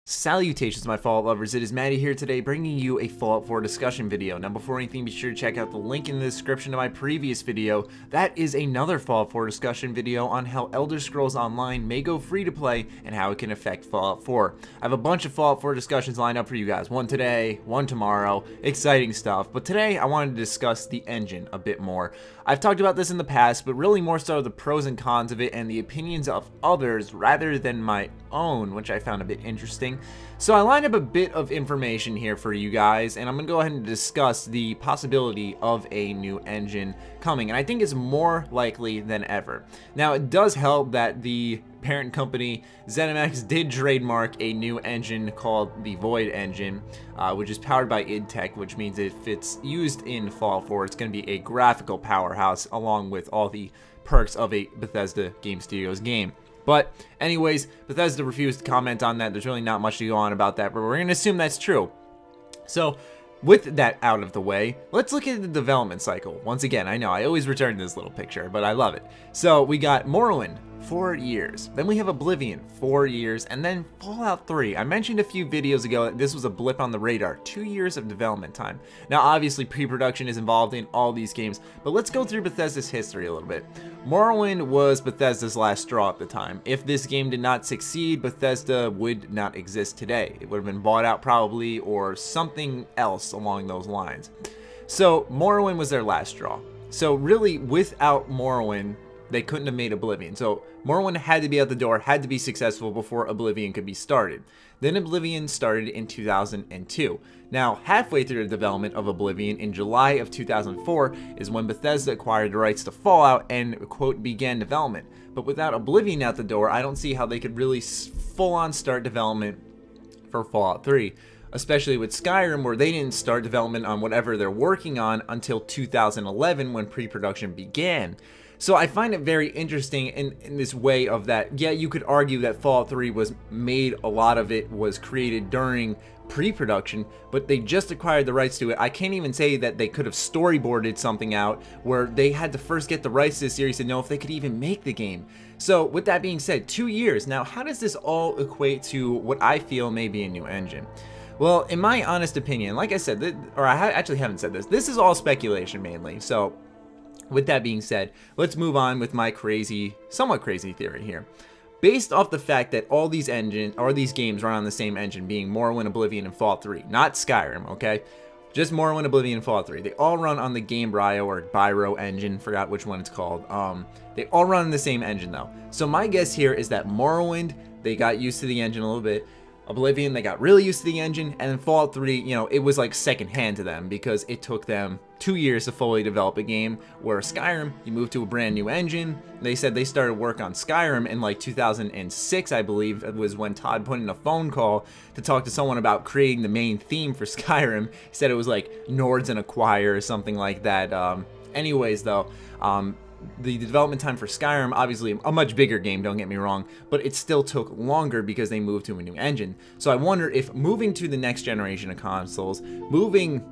Salutations my Fallout lovers, it is Matty here today bringing you a Fallout 4 discussion video. Now before anything, be sure to check out the link in the description to my previous video. That is another Fallout 4 discussion video on how Elder Scrolls Online may go free to play and how it can affect Fallout 4. I have a bunch of Fallout 4 discussions lined up for you guys, one today, one tomorrow, exciting stuff, but today I wanted to discuss the engine a bit more. I've talked about this in the past, but really more so the pros and cons of it and the opinions of others rather than my own, which I found a bit interesting. So I lined up a bit of information here for you guys, and I'm going to go ahead and discuss the possibility of a new engine coming, and I think it's more likely than ever. Now, it does help that the parent company, ZeniMax, did trademark a new engine called the Void engine, which is powered by id Tech, which means if it's used in Fallout 4, it's going to be a graphical powerhouse along with all the perks of a Bethesda Game Studios game. But anyways, Bethesda refused to comment on that. There's really not much to go on about that, but we're going to assume that's true. So with that out of the way, let's look at the development cycle. Once again, I know I always return to this little picture, but I love it. So we got Morrowind, 4 years. Then we have Oblivion, 4 years, and then Fallout 3. I mentioned a few videos ago that this was a blip on the radar, 2 years of development time. Now obviously pre-production is involved in all these games, but let's go through Bethesda's history a little bit. Morrowind was Bethesda's last straw at the time. If this game did not succeed, Bethesda would not exist today. It would have been bought out probably, or something else along those lines. So Morrowind was their last straw. So really, without Morrowind, they couldn't have made Oblivion. So Morrowind had to be out the door, had to be successful before Oblivion could be started. Then Oblivion started in 2002. Now, halfway through the development of Oblivion, in July of 2004, is when Bethesda acquired the rights to Fallout and, quote, began development. But without Oblivion out the door, I don't see how they could really full-on start development for Fallout 3. Especially with Skyrim, where they didn't start development on whatever they're working on until 2011 when pre-production began. So I find it very interesting in this way of that, yeah, you could argue that Fallout 3 was made, a lot of it was created during pre-production, but they just acquired the rights to it. I can't even say that they could have storyboarded something out where they had to first get the rights to the series to know if they could even make the game. So with that being said, 2 years. Now, how does this all equate to what I feel may be a new engine? Well, in my honest opinion, like I said, or I actually haven't said this is all speculation mainly, so with that being said, let's move on with my somewhat crazy theory here. Based off the fact that all these games run on the same engine, being Morrowind, Oblivion, and Fallout 3, not Skyrim, okay? Just Morrowind, Oblivion, and Fallout 3. They all run on the Gamebryo or Byro engine, forgot which one it's called. They all run on the same engine though. So my guess here is that Morrowind, they got used to the engine a little bit. Oblivion, they got really used to the engine, and then Fallout 3, you know, it was like second hand to them because it took them 2 years to fully develop a game, where Skyrim, you moved to a brand new engine. They said they started work on Skyrim in like 2006, I believe, it was when Todd put in a phone call to talk to someone about creating the main theme for Skyrim. He said it was like Nords and a Choir or something like that. Anyways though, the development time for Skyrim, obviously a much bigger game, don't get me wrong, but it still took longer because they moved to a new engine. So I wonder if moving to the next generation of consoles, moving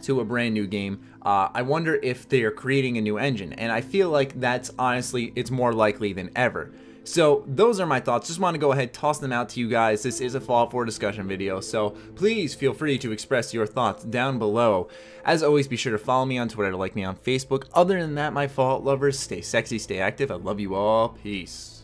to a brand new game, I wonder if they are creating a new engine, and I feel like that's honestly, it's more likely than ever. So those are my thoughts. Just want to go ahead, toss them out to you guys. This is a Fallout 4 discussion video, so please feel free to express your thoughts down below. As always, be sure to follow me on Twitter, like me on Facebook. Other than that, my Fallout lovers, stay sexy, stay active. I love you all. Peace.